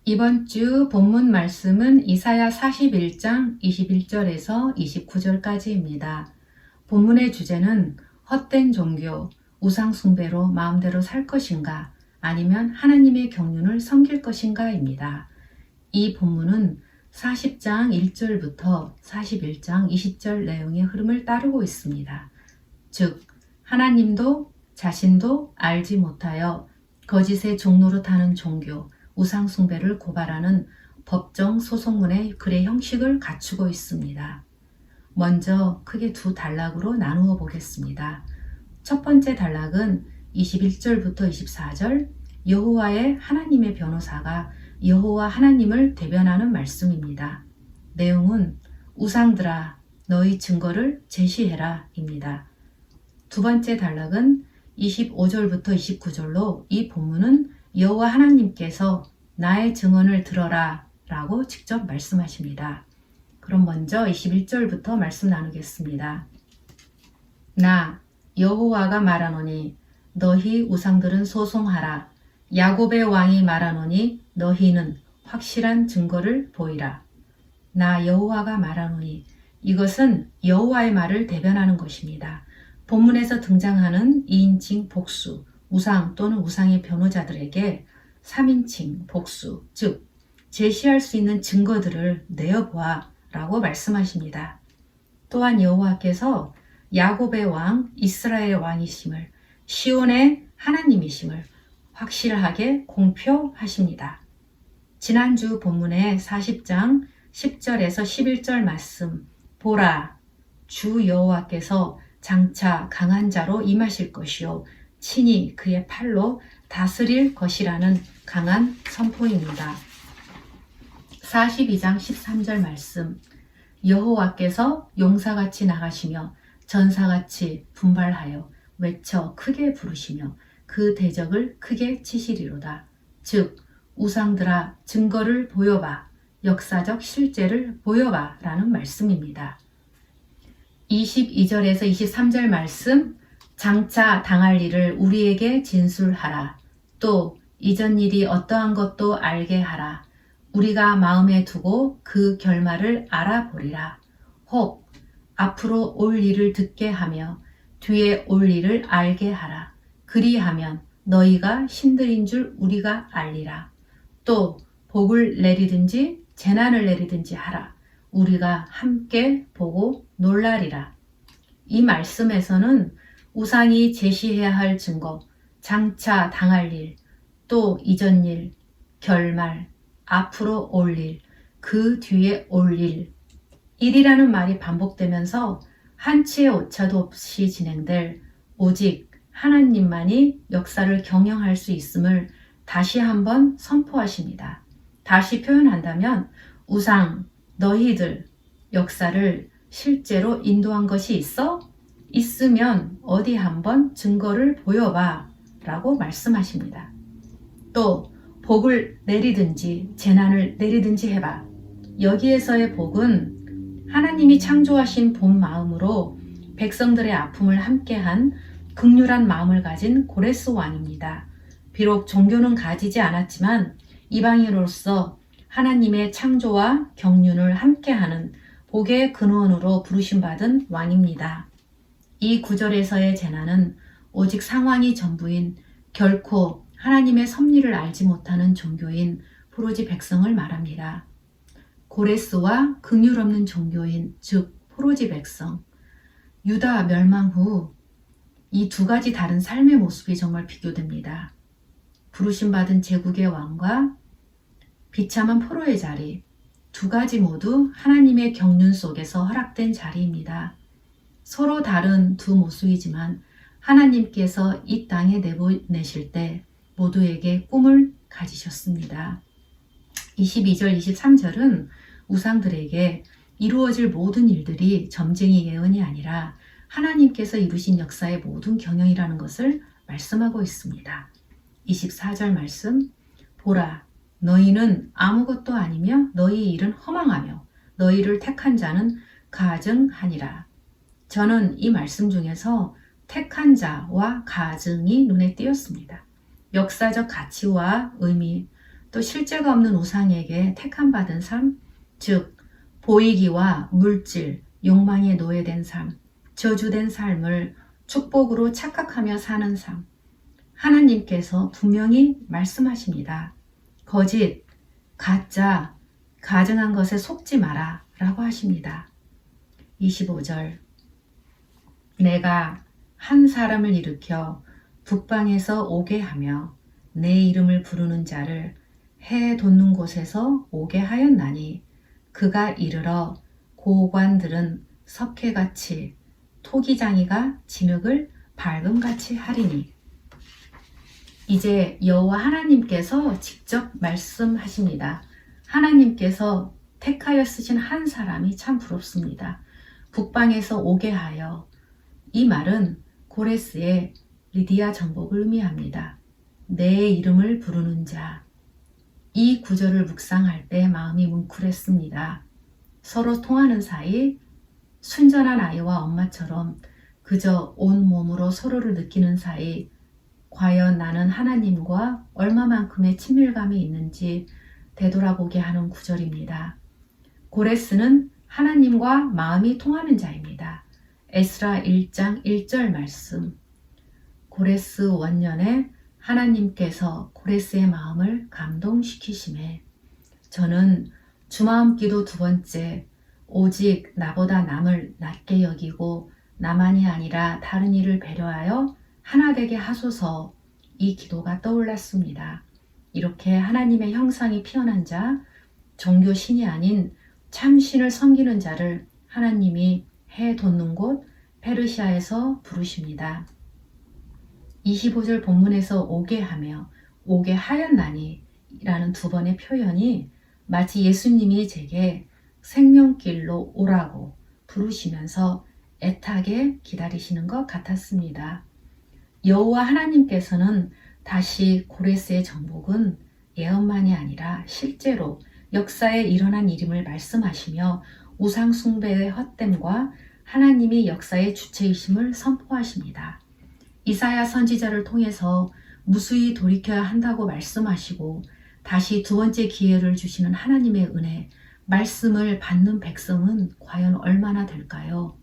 이번 주 본문 말씀은 이사야 41장 21절에서 29절까지입니다. 본문의 주제는 헛된 종교, 우상 숭배로 마음대로 살 것인가 아니면 하나님의 경륜을 섬길 것인가입니다. 이 본문은 40장 1절부터 41장 20절 내용의 흐름을 따르고 있습니다. 즉, 하나님도 자신도 알지 못하여 거짓의 종노릇 하는 종교, 우상 숭배를 고발하는 법정 소송문의 글의 형식을 갖추고 있습니다. 먼저 크게 두 단락으로 나누어 보겠습니다. 첫 번째 단락은 21절부터 24절, 여호와의 하나님의 변호사가 여호와 하나님을 대변하는 말씀입니다. 내용은 우상들아 너희 증거를 제시해라 입니다. 두 번째 단락은 25절부터 29절로 이 본문은 여호와 하나님께서 나의 증언을 들어라 라고 직접 말씀하십니다. 그럼 먼저 21절부터 말씀 나누겠습니다. 나 여호와가 말하노니 너희 우상들은 소송하라. 야곱의 왕이 말하노니 너희는 확실한 증거를 보이라. 나 여호와가 말하노니 이것은 여호와의 말을 대변하는 것입니다. 본문에서 등장하는 2인칭 복수, 우상 또는 우상의 변호자들에게 3인칭 복수, 즉 제시할 수 있는 증거들을 내어보아 라고 말씀하십니다. 또한 여호와께서 야곱의 왕, 이스라엘의 왕이심을, 시온의 하나님이심을 확실하게 공표하십니다. 지난주 본문의 40장 10절에서 11절 말씀, 보라, 주 여호와께서 장차 강한 자로 임하실 것이요 친히 그의 팔로 다스릴 것이라는 강한 선포입니다. 42장 13절 말씀, 여호와께서 용사같이 나가시며 전사같이 분발하여 외쳐 크게 부르시며 그 대적을 크게 치시리로다. 즉 우상들아 증거를 보여봐, 역사적 실제를 보여봐 라는 말씀입니다. 22절에서 23절 말씀, 장차 당할 일을 우리에게 진술하라. 또 이전 일이 어떠한 것도 알게 하라. 우리가 마음에 두고 그 결말을 알아보리라. 혹 앞으로 올 일을 듣게 하며 뒤에 올 일을 알게 하라. 그리하면 너희가 신들인 줄 우리가 알리라. 또 복을 내리든지 재난을 내리든지 하라. 우리가 함께 보고 놀라리라. 이 말씀에서는 우상이 제시해야 할 증거, 장차 당할 일, 또 이전 일, 결말, 앞으로 올 일, 그 뒤에 올 일, 일이라는 말이 반복되면서 한치의 오차도 없이 진행될 오직 하나님만이 역사를 경영할 수 있음을 다시 한번 선포하십니다. 다시 표현한다면 우상, 너희들 역사를 실제로 인도한 것이 있어? 있으면 어디 한번 증거를 보여봐 라고 말씀하십니다. 또 복을 내리든지 재난을 내리든지 해봐. 여기에서의 복은 하나님이 창조하신 본 마음으로 백성들의 아픔을 함께한 극률한 마음을 가진 고레스 왕입니다. 비록 종교는 가지지 않았지만 이방인으로서 하나님의 창조와 경륜을 함께하는 복의 근원으로 부르심받은 왕입니다. 이 구절에서의 재난은 오직 상황이 전부인 결코 하나님의 섭리를 알지 못하는 종교인 포로지 백성을 말합니다. 고레스와 긍휼 없는 종교인 즉 포로지 백성, 유다 멸망 후 이 두 가지 다른 삶의 모습이 정말 비교됩니다. 부르심받은 제국의 왕과 비참한 포로의 자리, 두 가지 모두 하나님의 경륜 속에서 허락된 자리입니다. 서로 다른 두 모습이지만 하나님께서 이 땅에 내보내실 때 모두에게 꿈을 가지셨습니다. 22절, 23절은 우상들에게 이루어질 모든 일들이 점쟁이 예언이 아니라 하나님께서 이루신 역사의 모든 경영이라는 것을 말씀하고 있습니다. 24절 말씀, 보라, 너희는 아무것도 아니며 너희 일은 허망하며 너희를 택한 자는 가증하니라. 저는 이 말씀 중에서 택한 자와 가증이 눈에 띄었습니다. 역사적 가치와 의미, 또 실제가 없는 우상에게 택함받은 삶, 즉 보이기와 물질, 욕망에 노예된 삶, 저주된 삶을 축복으로 착각하며 사는 삶. 하나님께서 분명히 말씀하십니다. 거짓, 가짜, 가증한 것에 속지 마라 라고 하십니다. 25절 내가 한 사람을 일으켜 북방에서 오게 하며 내 이름을 부르는 자를 해 돋는 곳에서 오게 하였나니 그가 이르러 고관들은 석회같이 토기장이가 진흙을 밟음같이 하리니. 이제 여호와 하나님께서 직접 말씀하십니다. 하나님께서 택하여 쓰신 한 사람이 참 부럽습니다. 북방에서 오게 하여. 이 말은 고레스의 리디아 정복을 의미합니다. 내 이름을 부르는 자. 이 구절을 묵상할 때 마음이 뭉클했습니다. 서로 통하는 사이 순전한 아이와 엄마처럼 그저 온몸으로 서로를 느끼는 사이 과연 나는 하나님과 얼마만큼의 친밀감이 있는지 되돌아보게 하는 구절입니다. 고레스는 하나님과 마음이 통하는 자입니다. 에스라 1장 1절 말씀. 고레스 원년에 하나님께서 고레스의 마음을 감동시키심에 저는 주마음 기도 두 번째 오직 나보다 남을 낮게 여기고 나만이 아니라 다른 이를 배려하여 하나 되게 하소서 이 기도가 떠올랐습니다. 이렇게 하나님의 형상이 피어난 자, 종교 신이 아닌 참신을 섬기는 자를 하나님이 해 돋는 곳 페르시아에서 부르십니다. 25절 본문에서 오게 하며 오게 하였나니 라는 두 번의 표현이 마치 예수님이 제게 생명길로 오라고 부르시면서 애타게 기다리시는 것 같았습니다. 여호와 하나님께서는 다시 고레스의 정복은 예언만이 아니라 실제로 역사에 일어난 일임을 말씀하시며 우상 숭배의 헛됨과 하나님이 역사의 주체이심을 선포하십니다. 이사야 선지자를 통해서 무수히 돌이켜야 한다고 말씀하시고 다시 두 번째 기회를 주시는 하나님의 은혜, 말씀을 받는 백성은 과연 얼마나 될까요?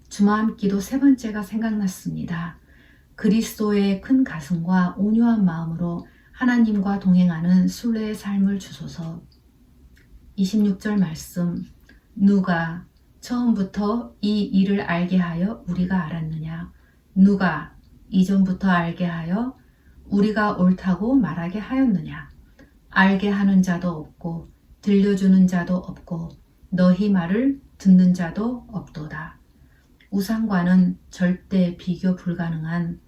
주마음 기도 세 번째가 생각났습니다. 그리스도의 큰 가슴과 온유한 마음으로 하나님과 동행하는 순례의 삶을 주소서. 26절 말씀. 누가 처음부터 이 일을 알게 하여 우리가 알았느냐? 누가 이전부터 알게 하여 우리가 옳다고 말하게 하였느냐? 알게 하는 자도 없고 들려주는 자도 없고 너희 말을 듣는 자도 없도다. 우상과는 절대 비교 불가능한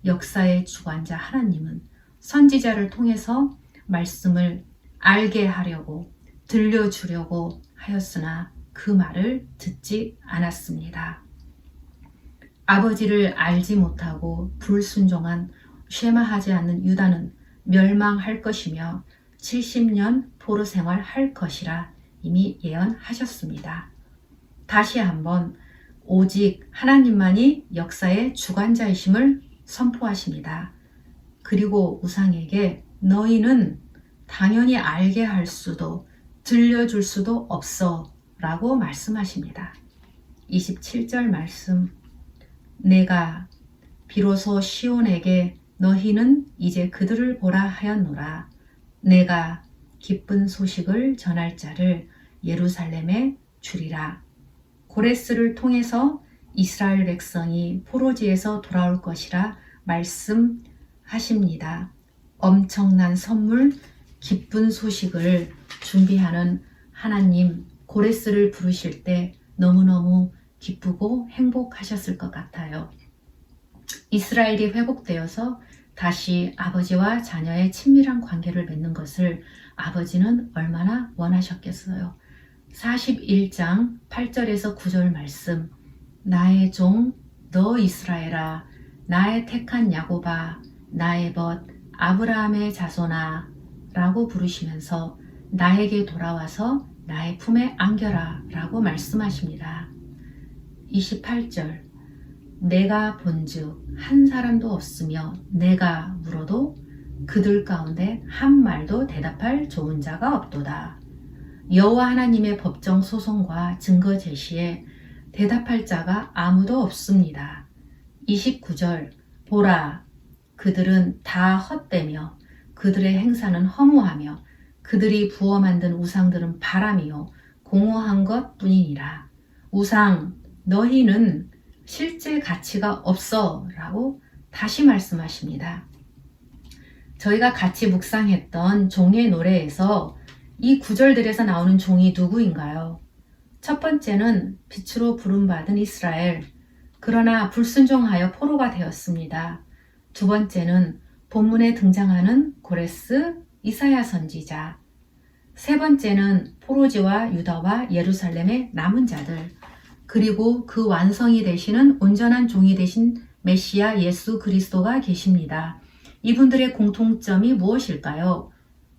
역사의 주관자 하나님은 선지자를 통해서 말씀을 알게 하려고 들려주려고 하였으나 그 말을 듣지 않았습니다. 아버지를 알지 못하고 불순종한 쉐마하지 않는 유다는 멸망할 것이며 70년 포로 생활할 것이라 이미 예언하셨습니다. 다시 한번 오직 하나님만이 역사의 주관자이심을 선포하십니다. 그리고 우상에게 너희는 당연히 알게 할 수도 들려줄 수도 없어 라고 말씀하십니다. 27절 말씀. 내가 비로소 시온에게 너희는 이제 그들을 보라 하였노라. 내가 기쁜 소식을 전할 자를 예루살렘에 주리라. 고레스를 통해서 이스라엘 백성이 포로지에서 돌아올 것이라 말씀하십니다. 엄청난 선물, 기쁜 소식을 준비하는 하나님, 고레스를 부르실 때 너무너무 기쁘고 행복하셨을 것 같아요. 이스라엘이 회복되어서 다시 아버지와 자녀의 친밀한 관계를 맺는 것을 아버지는 얼마나 원하셨겠어요. 41장 8절에서 9절 말씀. 나의 종 너 이스라엘아, 나의 택한 야곱아, 나의 벗 아브라함의 자손아 라고 부르시면서 나에게 돌아와서 나의 품에 안겨라 라고 말씀하십니다. 28절. 내가 본즉 한 사람도 없으며 내가 물어도 그들 가운데 한 말도 대답할 좋은 자가 없도다. 여호와 하나님의 법정 소송과 증거 제시에 대답할 자가 아무도 없습니다. 29절 보라, 그들은 다 헛되며 그들의 행사는 허무하며 그들이 부어 만든 우상들은 바람이요 공허한 것 뿐이니라. 우상, 너희는 실제 가치가 없어 라고 다시 말씀하십니다. 저희가 같이 묵상했던 종의 노래에서 이 구절들에서 나오는 종이 누구인가요? 첫 번째는 빛으로 부름받은 이스라엘, 그러나 불순종하여 포로가 되었습니다. 두 번째는 본문에 등장하는 고레스, 이사야 선지자. 세 번째는 포로지와 유다와 예루살렘의 남은 자들, 그리고 그 완성이 되시는 온전한 종이 되신 메시아 예수 그리스도가 계십니다. 이분들의 공통점이 무엇일까요?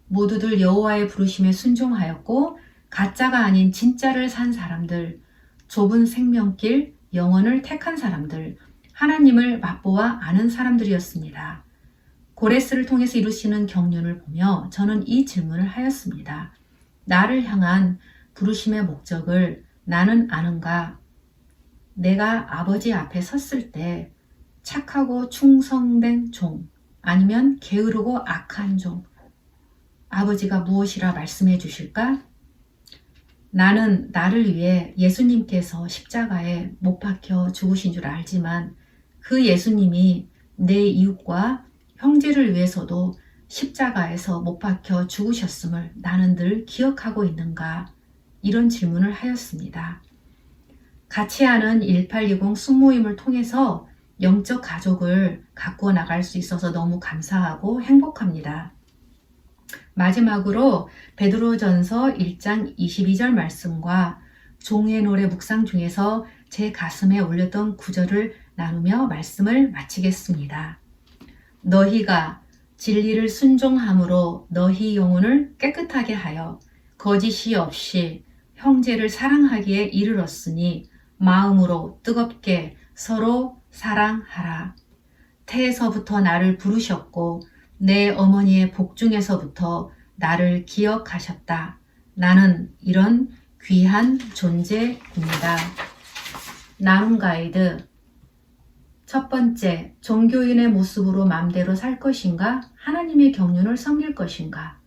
모두들 여호와의 부르심에 순종하였고 가짜가 아닌 진짜를 산 사람들, 좁은 생명길, 영혼을 택한 사람들, 하나님을 맛보아 아는 사람들이었습니다. 고레스를 통해서 이루시는 경륜을 보며 저는 이 질문을 하였습니다. 나를 향한 부르심의 목적을 나는 아는가? 내가 아버지 앞에 섰을 때 착하고 충성된 종, 아니면 게으르고 악한 종, 아버지가 무엇이라 말씀해 주실까? 나는 나를 위해 예수님께서 십자가에 못 박혀 죽으신 줄 알지만 그 예수님이 내 이웃과 형제를 위해서도 십자가에서 못 박혀 죽으셨음을 나는 늘 기억하고 있는가? 이런 질문을 하였습니다. 같이 하는 1820 숙모임을 통해서 영적 가족을 가꾸어 나갈 수 있어서 너무 감사하고 행복합니다. 마지막으로 베드로전서 1장 22절 말씀과 종의 노래 묵상 중에서 제 가슴에 올렸던 구절을 나누며 말씀을 마치겠습니다. 너희가 진리를 순종함으로 너희 영혼을 깨끗하게 하여 거짓이 없이 형제를 사랑하기에 이르렀으니 마음으로 뜨겁게 서로 사랑하라. 태에서부터 나를 부르셨고 내 어머니의 복중에서부터 나를 기억하셨다. 나는 이런 귀한 존재입니다. 나눔 가이드. 첫 번째, 종교인의 모습으로 마음대로 살 것인가? 하나님의 경륜을 섬길 것인가?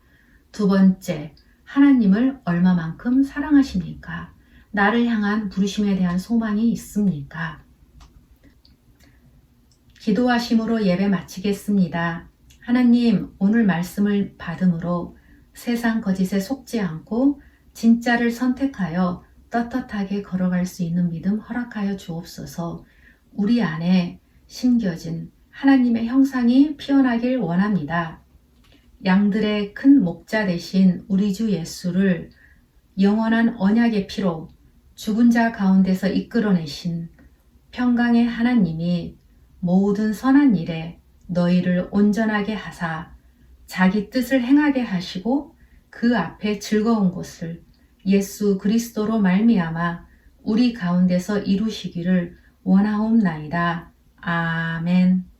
두 번째, 하나님을 얼마만큼 사랑하십니까? 나를 향한 부르심에 대한 소망이 있습니까? 기도하심으로 예배 마치겠습니다. 하나님, 오늘 말씀을 받음으로 세상 거짓에 속지 않고 진짜를 선택하여 떳떳하게 걸어갈 수 있는 믿음 허락하여 주옵소서. 우리 안에 심겨진 하나님의 형상이 피어나길 원합니다. 양들의 큰 목자 되신 우리 주 예수를 영원한 언약의 피로 죽은 자 가운데서 이끌어내신 평강의 하나님이 모든 선한 일에 너희를 온전하게 하사 자기 뜻을 행하게 하시고 그 앞에 즐거운 것을 예수 그리스도로 말미암아 우리 가운데서 이루시기를 원하옵나이다. 아멘.